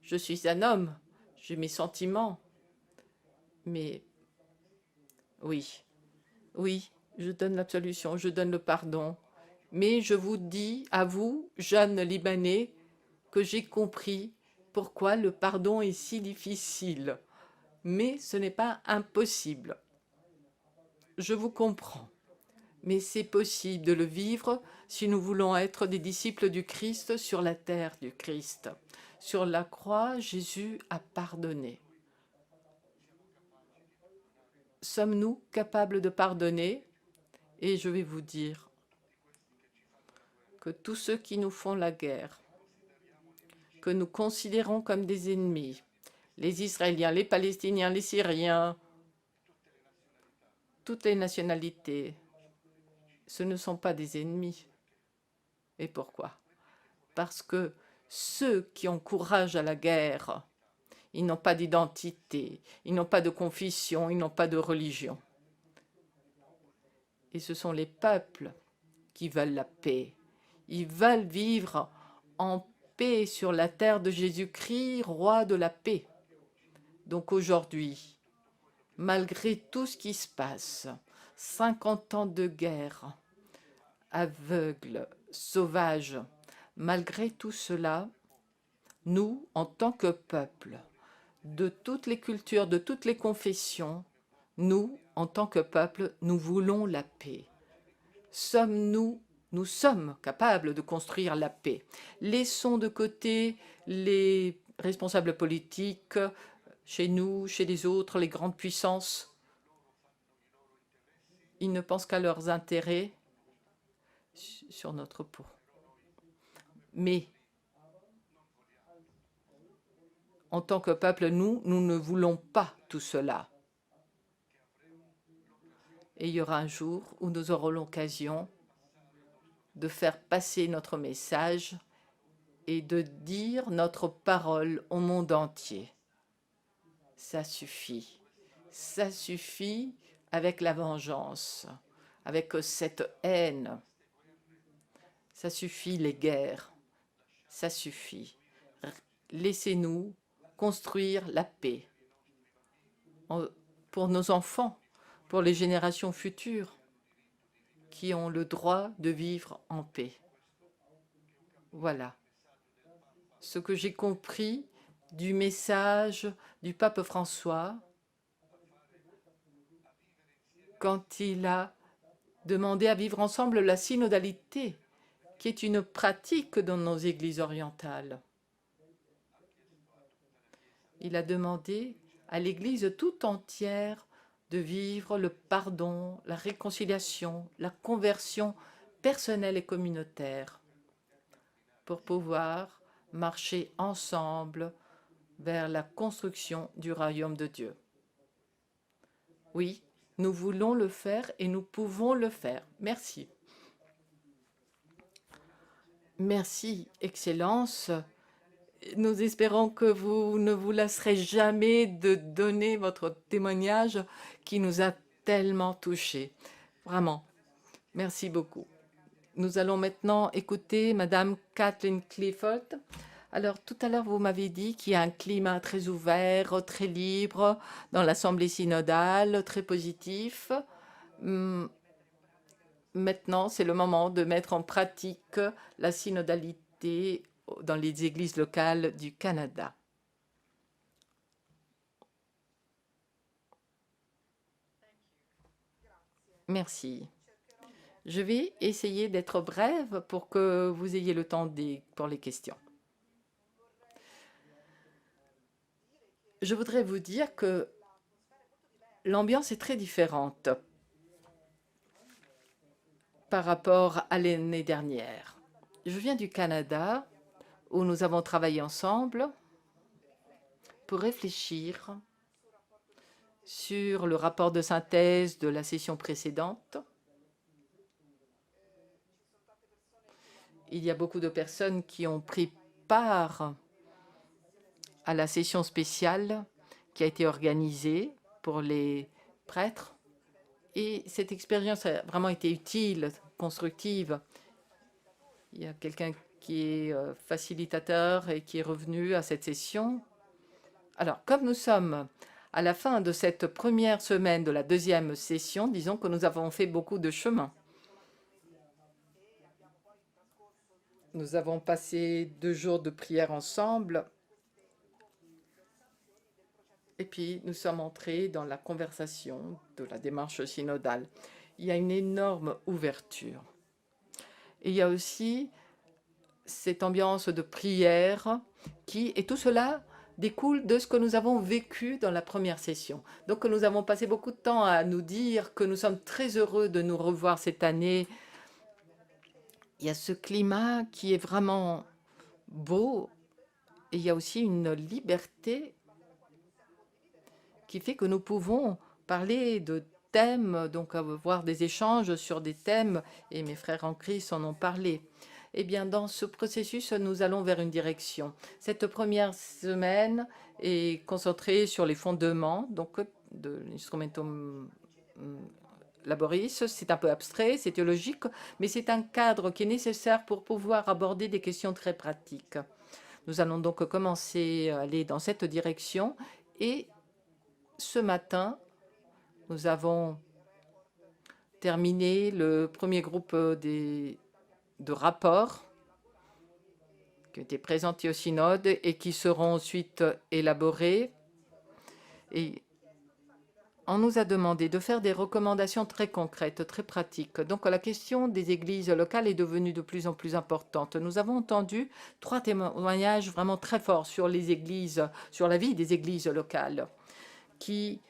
je suis un homme, j'ai mes sentiments, mais oui, je donne l'absolution, je donne le pardon. Mais je vous dis, à vous, jeunes Libanais, que j'ai compris pourquoi le pardon est si difficile. Mais ce n'est pas impossible. Je vous comprends. Mais c'est possible de le vivre si nous voulons être des disciples du Christ sur la terre du Christ. Sur la croix, Jésus a pardonné. Sommes-nous capables de pardonner? Et je vais vous dire que tous ceux qui nous font la guerre, que nous considérons comme des ennemis, les Israéliens, les Palestiniens, les Syriens, toutes les nationalités, ce ne sont pas des ennemis. Et pourquoi? Parce que ceux qui encouragent à la guerre, ils n'ont pas d'identité, ils n'ont pas de confession, ils n'ont pas de religion. Et ce sont les peuples qui veulent la paix. Ils veulent vivre en paix sur la terre de Jésus-Christ, roi de la paix. Donc aujourd'hui, malgré tout ce qui se passe, 50 ans de guerre, aveugle, sauvage, malgré tout cela, nous, en tant que peuple, de toutes les cultures, de toutes les confessions, nous, en tant que peuple, nous voulons la paix. Nous sommes capables de construire la paix. Laissons de côté les responsables politiques, chez nous, chez les autres, les grandes puissances. Ils ne pensent qu'à leurs intérêts sur notre peau. Mais en tant que peuple, nous ne voulons pas tout cela. Et il y aura un jour où nous aurons l'occasion de faire passer notre message et de dire notre parole au monde entier. Ça suffit. Ça suffit avec la vengeance, avec cette haine. Ça suffit les guerres. Ça suffit. Laissez-nous construire la paix pour nos enfants, pour les générations futures qui ont le droit de vivre en paix. Voilà ce que j'ai compris du message du pape François quand il a demandé à vivre ensemble la synodalité, qui est une pratique dans nos églises orientales. Il a demandé à l'Église tout entière de vivre le pardon, la réconciliation, la conversion personnelle et communautaire pour pouvoir marcher ensemble vers la construction du royaume de Dieu. Oui, nous voulons le faire et nous pouvons le faire. Merci. Merci, Excellence. Nous espérons que vous ne vous lasserez jamais de donner votre témoignage qui nous a tellement touchés. Vraiment, merci beaucoup. Nous allons maintenant écouter Madame Kathleen Clifford. Alors, tout à l'heure, vous m'avez dit qu'il y a un climat très ouvert, très libre dans l'Assemblée synodale, très positif. Maintenant, c'est le moment de mettre en pratique la synodalité dans les églises locales du Canada. Merci. Je vais essayer d'être brève pour que vous ayez le temps pour les questions. Je voudrais vous dire que l'ambiance est très différente par rapport à l'année dernière. Je viens du Canada, où nous avons travaillé ensemble pour réfléchir sur le rapport de synthèse de la session précédente. Il y a beaucoup de personnes qui ont pris part à la session spéciale qui a été organisée pour les prêtres. Et cette expérience a vraiment été utile, constructive. Il y a quelqu'un qui est facilitateur et qui est revenu à cette session. Alors, comme nous sommes à la fin de cette première semaine de la deuxième session, disons que nous avons fait beaucoup de chemin. Nous avons passé 2 jours de prière ensemble. Et puis, nous sommes entrés dans la conversation de la démarche synodale. Il y a une énorme ouverture. Et il y a aussi cette ambiance de prière et tout cela découle de ce que nous avons vécu dans la première session. Donc, nous avons passé beaucoup de temps à nous dire que nous sommes très heureux de nous revoir cette année. Il y a ce climat qui est vraiment beau. Et il y a aussi une liberté qui fait que nous pouvons parler de thèmes, donc avoir des échanges sur des thèmes, et mes frères en Christ en ont parlé. Eh bien, dans ce processus, nous allons vers une direction. Cette première semaine est concentrée sur les fondements, donc de l'instrumentum laboris. C'est un peu abstrait, c'est théologique, mais c'est un cadre qui est nécessaire pour pouvoir aborder des questions très pratiques. Nous allons donc commencer à aller dans cette direction. Et ce matin, nous avons terminé le premier groupe de rapports qui ont été présentés au synode et qui seront ensuite élaborés. Et on nous a demandé de faire des recommandations très concrètes, très pratiques. Donc la question des églises locales est devenue de plus en plus importante. Nous avons entendu 3 témoignages vraiment très forts sur les églises, sur la vie des églises locales, qui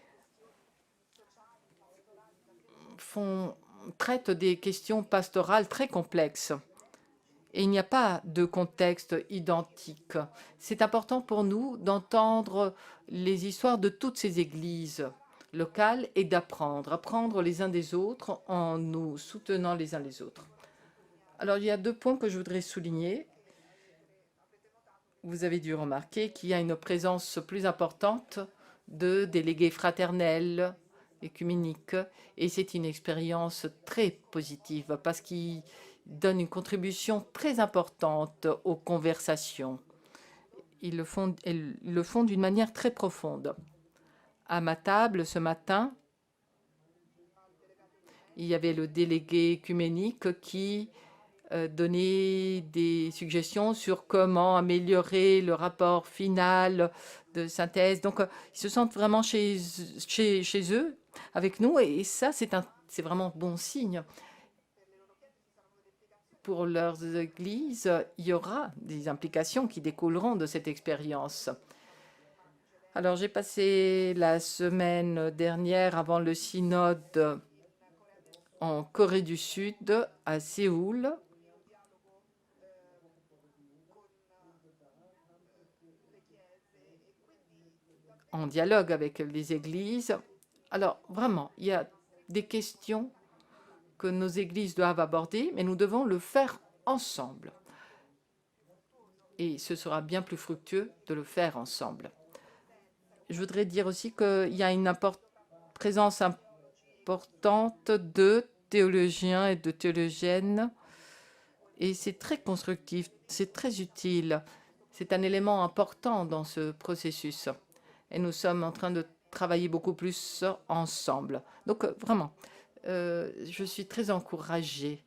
traitent des questions pastorales très complexes. Et il n'y a pas de contexte identique. C'est important pour nous d'entendre les histoires de toutes ces églises locales et apprendre les uns des autres en nous soutenant les uns les autres. Alors, il y a 2 points que je voudrais souligner. Vous avez dû remarquer qu'il y a une présence plus importante de délégués fraternels, écuméniques, et c'est une expérience très positive parce qu'ils donnent une contribution très importante aux conversations. Ils le font d'une manière très profonde. À ma table, ce matin, il y avait le délégué écuménique qui donner des suggestions sur comment améliorer le rapport final de synthèse. Donc, ils se sentent vraiment chez eux, avec nous, et ça, c'est vraiment bon signe. Pour leurs églises, il y aura des implications qui découleront de cette expérience. Alors, j'ai passé la semaine dernière, avant le synode, en Corée du Sud, à Séoul, en dialogue avec les églises. Alors, vraiment, il y a des questions que nos églises doivent aborder, mais nous devons le faire ensemble. Et ce sera bien plus fructueux de le faire ensemble. Je voudrais dire aussi qu'il y a une présence importante de théologiens et de théologiennes, et c'est très constructif, c'est très utile. C'est un élément important dans ce processus. Et nous sommes en train de travailler beaucoup plus ensemble. Donc, vraiment, je suis très encouragée.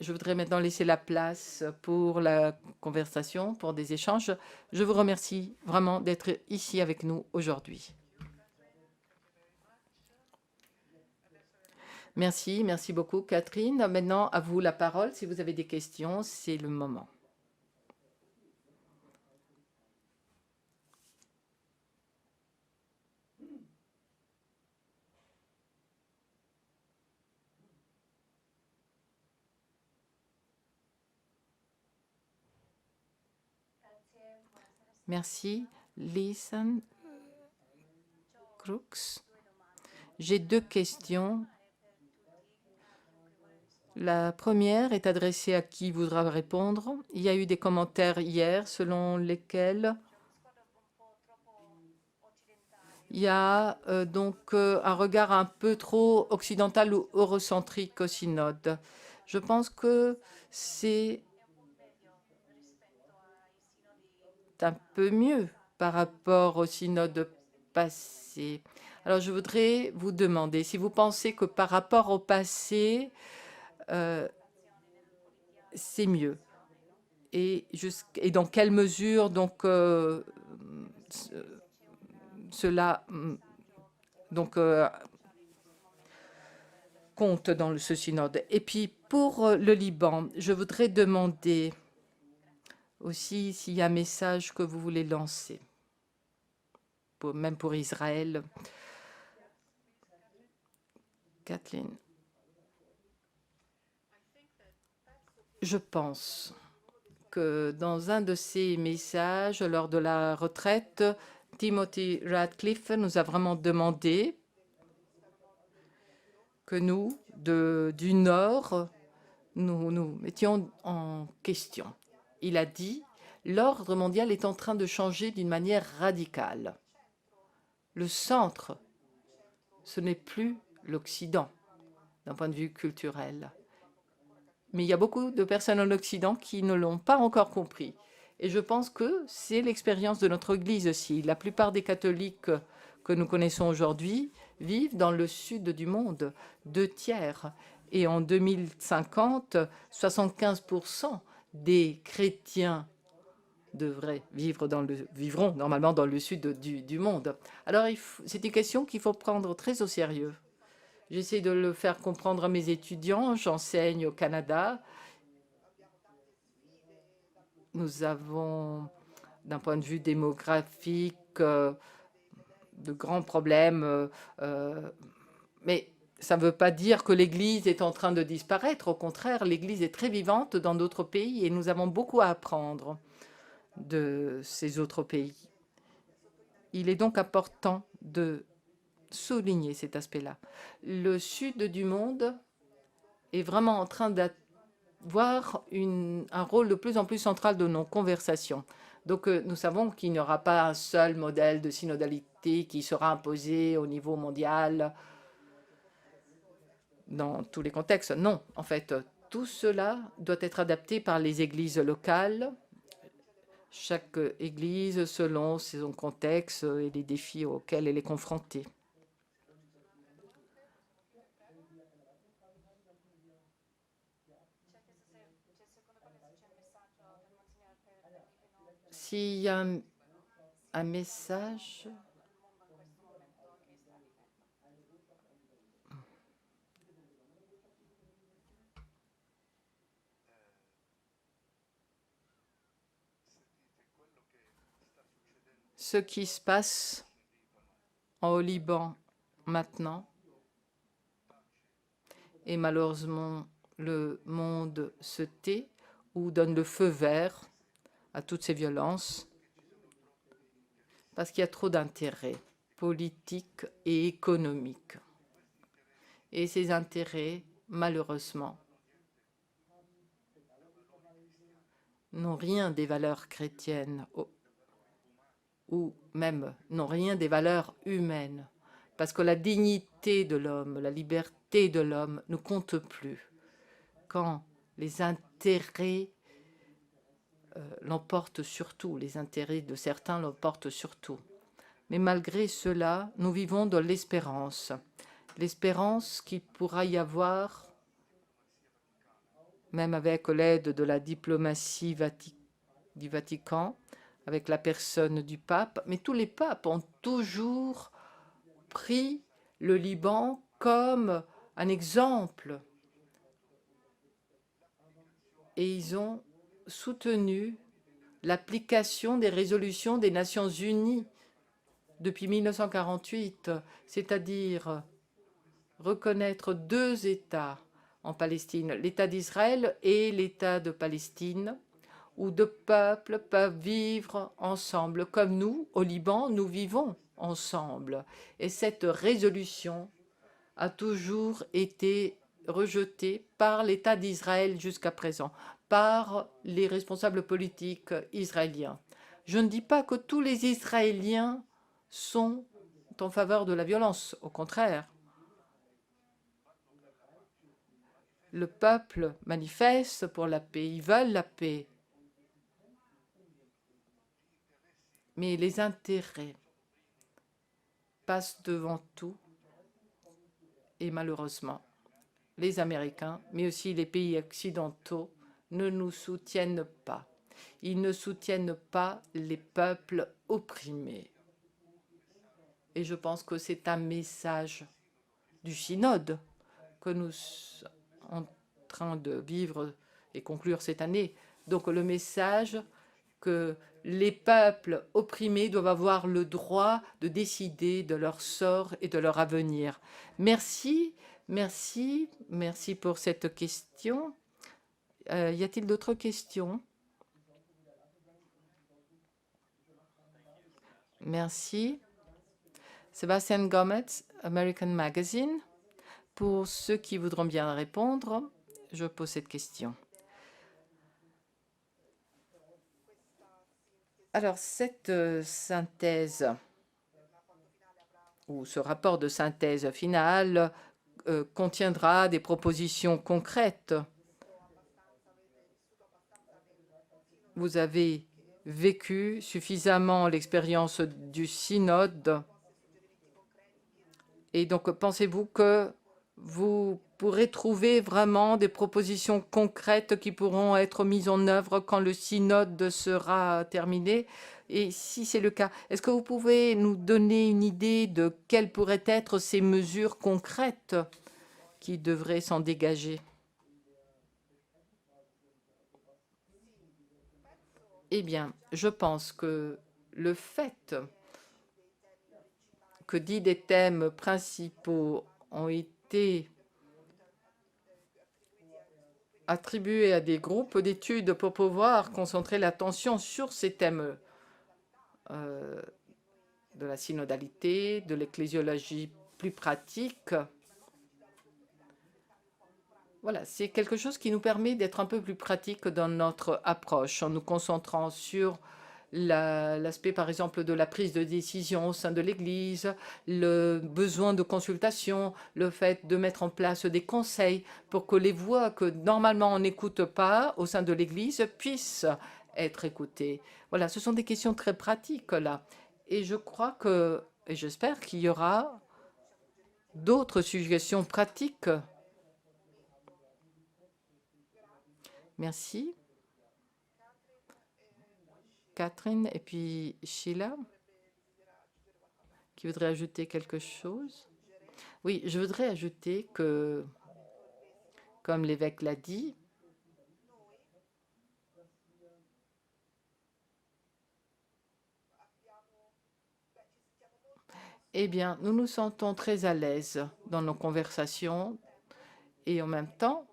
Je voudrais maintenant laisser la place pour la conversation, pour des échanges. Je vous remercie vraiment d'être ici avec nous aujourd'hui. Merci, merci beaucoup, Catherine. Maintenant, à vous la parole. Si vous avez des questions, c'est le moment. Merci, Lisen Crooks. J'ai 2 questions. La première est adressée à qui voudra répondre. Il y a eu des commentaires hier selon lesquels il y a un regard un peu trop occidental ou eurocentrique au synode. Je pense que c'est un peu mieux par rapport au synode passé. Alors je voudrais vous demander si vous pensez que par rapport au passé, c'est mieux. Et dans quelle mesure donc cela compte dans ce synode. Et puis pour le Liban, je voudrais demander aussi s'il y a un message que vous voulez lancer, même pour Israël. Kathleen. Je pense que dans un de ces messages, lors de la retraite, Timothy Radcliffe nous a vraiment demandé que nous, du Nord, nous mettions en question. Il a dit « L'ordre mondial est en train de changer d'une manière radicale. Le centre, ce n'est plus l'Occident, d'un point de vue culturel. Mais il y a beaucoup de personnes en Occident qui ne l'ont pas encore compris. Et je pense que c'est l'expérience de notre Église aussi. La plupart des catholiques que nous connaissons aujourd'hui vivent dans le sud du monde, 2 tiers. Et en 2050, 75% des chrétiens vivront normalement dans le sud du monde. Alors, c'est une question qu'il faut prendre très au sérieux. J'essaie de le faire comprendre à mes étudiants. J'enseigne au Canada. Nous avons, d'un point de vue démographique, de grands problèmes. Mais ça ne veut pas dire que l'Église est en train de disparaître. Au contraire, l'Église est très vivante dans d'autres pays et nous avons beaucoup à apprendre de ces autres pays. Il est donc important de souligner cet aspect-là. Le sud du monde est vraiment en train voir un rôle de plus en plus central de nos conversations. Donc nous savons qu'il n'y aura pas un seul modèle de synodalité qui sera imposé au niveau mondial dans tous les contextes. Non, en fait, tout cela doit être adapté par les églises locales, chaque église selon son contexte et les défis auxquels elle est confrontée. S'il y a un message, ce qui se passe au Liban maintenant, et malheureusement le monde se tait ou donne le feu vert à toutes ces violences, parce qu'il y a trop d'intérêts politiques et économiques. Et ces intérêts, malheureusement, n'ont rien des valeurs chrétiennes ou même n'ont rien des valeurs humaines. Parce que la dignité de l'homme, la liberté de l'homme ne compte plus quand les intérêts l'emportent sur tout, les intérêts de certains l'emportent sur tout. Mais malgré cela, nous vivons dans l'espérance. L'espérance qu'il pourra y avoir, même avec l'aide de la diplomatie du Vatican, avec la personne du pape. Mais tous les papes ont toujours pris le Liban comme un exemple. Et ils ont soutenu l'application des résolutions des Nations Unies depuis 1948, c'est-à-dire reconnaître deux États en Palestine, l'État d'Israël et l'État de Palestine, où deux peuples peuvent vivre ensemble, comme nous, au Liban, nous vivons ensemble. Et cette résolution a toujours été rejetée par l'État d'Israël jusqu'à présent, par les responsables politiques israéliens. Je ne dis pas que tous les Israéliens sont en faveur de la violence, au contraire. Le peuple manifeste pour la paix, ils veulent la paix. Mais les intérêts passent devant tout et malheureusement, les Américains, mais aussi les pays occidentaux, ne nous soutiennent pas. Ils ne soutiennent pas les peuples opprimés. Et je pense que c'est un message du synode que nous sommes en train de vivre et conclure cette année. Donc le message que les peuples opprimés doivent avoir le droit de décider de leur sort et de leur avenir. Merci, merci, merci pour cette question. Y a-t-il d'autres questions? Merci. Sébastien Gomez, American Magazine. Pour ceux qui voudront bien répondre, je pose cette question. Alors, cette synthèse, ou ce rapport de synthèse finale, contiendra des propositions concrètes. Vous avez vécu suffisamment l'expérience du synode. Et donc, pensez-vous que vous pourrez trouver vraiment des propositions concrètes qui pourront être mises en œuvre quand le synode sera terminé? Et si c'est le cas, est-ce que vous pouvez nous donner une idée de quelles pourraient être ces mesures concrètes qui devraient s'en dégager? Eh bien, je pense que le fait que 10 des thèmes principaux ont été attribués à des groupes d'études pour pouvoir concentrer l'attention sur ces thèmes de la synodalité, de l'ecclésiologie plus pratique, Voilà, c'est quelque chose qui nous permet d'être un peu plus pratique dans notre approche, en nous concentrant sur l'aspect, par exemple, de la prise de décision au sein de l'Église, le besoin de consultation, le fait de mettre en place des conseils pour que les voix que normalement on n'écoute pas au sein de l'Église puissent être écoutées. Voilà, ce sont des questions très pratiques là. Et je crois que, et j'espère qu'il y aura d'autres suggestions pratiques. Merci. Catherine et puis Sheila, qui voudrait ajouter quelque chose. Oui, je voudrais ajouter que, comme l'évêque l'a dit, eh bien, nous nous sentons très à l'aise dans nos conversations et en même temps,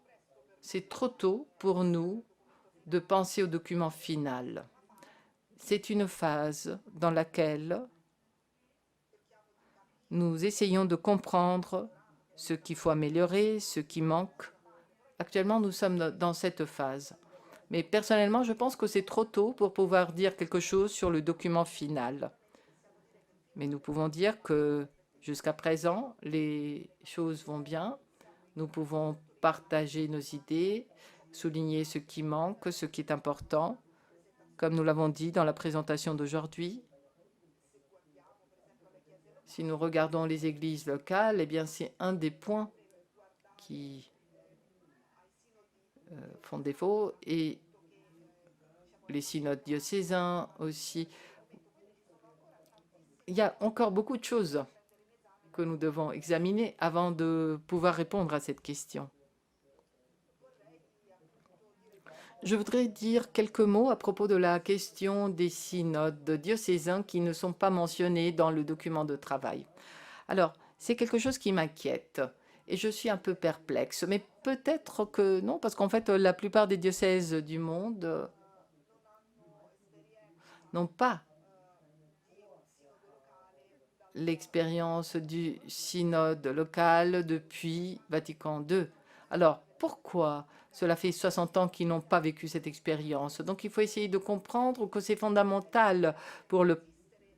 c'est trop tôt pour nous de penser au document final. C'est une phase dans laquelle nous essayons de comprendre ce qu'il faut améliorer, ce qui manque. Actuellement, nous sommes dans cette phase. Mais personnellement, je pense que c'est trop tôt pour pouvoir dire quelque chose sur le document final. Mais nous pouvons dire que jusqu'à présent, les choses vont bien. Nous pouvons partager nos idées, souligner ce qui manque, ce qui est important. Comme nous l'avons dit dans la présentation d'aujourd'hui, si nous regardons les églises locales, eh bien c'est un des points qui font défaut, et les synodes diocésains aussi. Il y a encore beaucoup de choses que nous devons examiner avant de pouvoir répondre à cette question. Je voudrais dire quelques mots à propos de la question des synodes diocésains qui ne sont pas mentionnés dans le document de travail. Alors, c'est quelque chose qui m'inquiète et je suis un peu perplexe, mais peut-être que non, parce qu'en fait, la plupart des diocèses du monde n'ont pas l'expérience du synode local depuis Vatican II. Alors, pourquoi cela fait 60 ans qu'ils n'ont pas vécu cette expérience? Donc, il faut essayer de comprendre que c'est fondamental pour le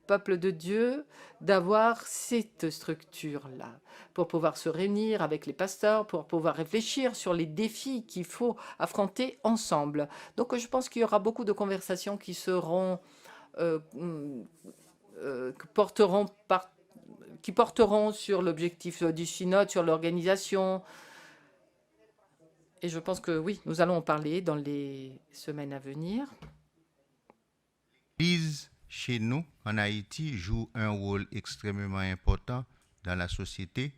peuple de Dieu d'avoir cette structure-là, pour pouvoir se réunir avec les pasteurs, pour pouvoir réfléchir sur les défis qu'il faut affronter ensemble. Donc, je pense qu'il y aura beaucoup de conversations qui seront qui porteront sur l'objectif du synode, sur l'organisation. Et je pense que oui, nous allons en parler dans les semaines à venir. L'Église, chez nous, en Haïti, joue un rôle extrêmement important dans la société.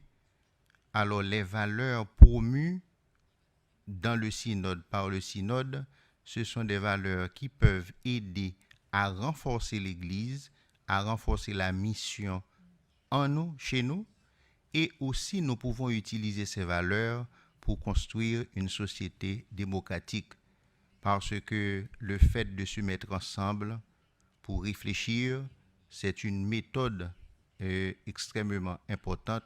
Alors, les valeurs promues dans le synode, par le synode, ce sont des valeurs qui peuvent aider à renforcer l'Église, à renforcer la mission en nous, chez nous, et aussi nous pouvons utiliser ces valeurs pour construire une société démocratique, parce que le fait de se mettre ensemble pour réfléchir, c'est une méthode extrêmement importante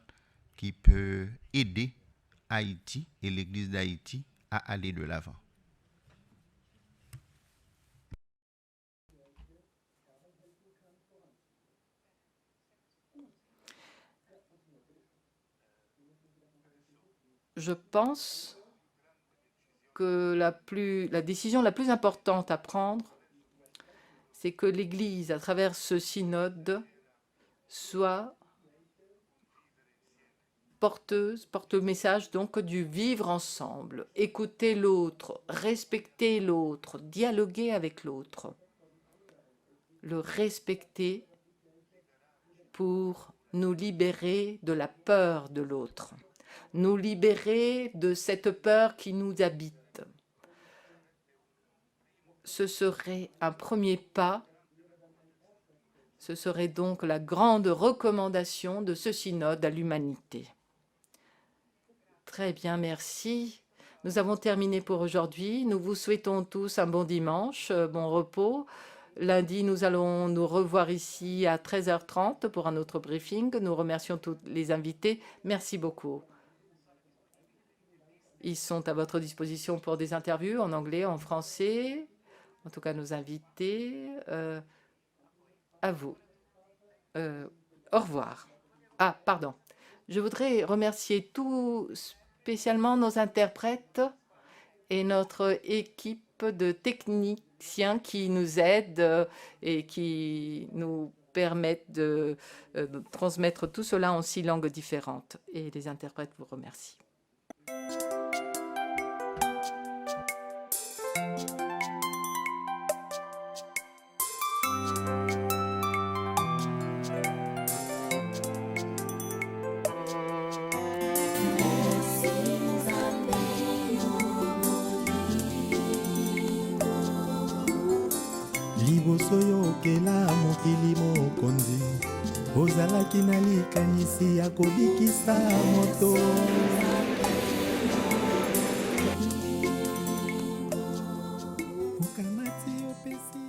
qui peut aider Haïti et l'Église d'Haïti à aller de l'avant. Je pense que la décision la plus importante à prendre, c'est que l'Église, à travers ce synode, soit porte le message donc du vivre ensemble, écouter l'autre, respecter l'autre, dialoguer avec l'autre, le respecter pour nous libérer de la peur de l'autre, nous libérer de cette peur qui nous habite. Ce serait un premier pas. Ce serait donc la grande recommandation de ce synode à l'humanité. Très bien, merci. Nous avons terminé pour aujourd'hui. Nous vous souhaitons tous un bon dimanche, bon repos. Lundi, nous allons nous revoir ici à 13h30 pour un autre briefing. Nous remercions tous les invités. Merci beaucoup. Ils sont à votre disposition pour des interviews en anglais, en français. En tout cas, nos invités. À vous. Au revoir. Ah, pardon. Je voudrais remercier tout spécialement nos interprètes et notre équipe de techniciens qui nous aident et qui nous permettent de transmettre tout cela en 6 langues différentes. Et les interprètes vous remercient. liboso yo okela mokili mokonzi ozalaki na likanisi ya kobikisa moto okamati opesi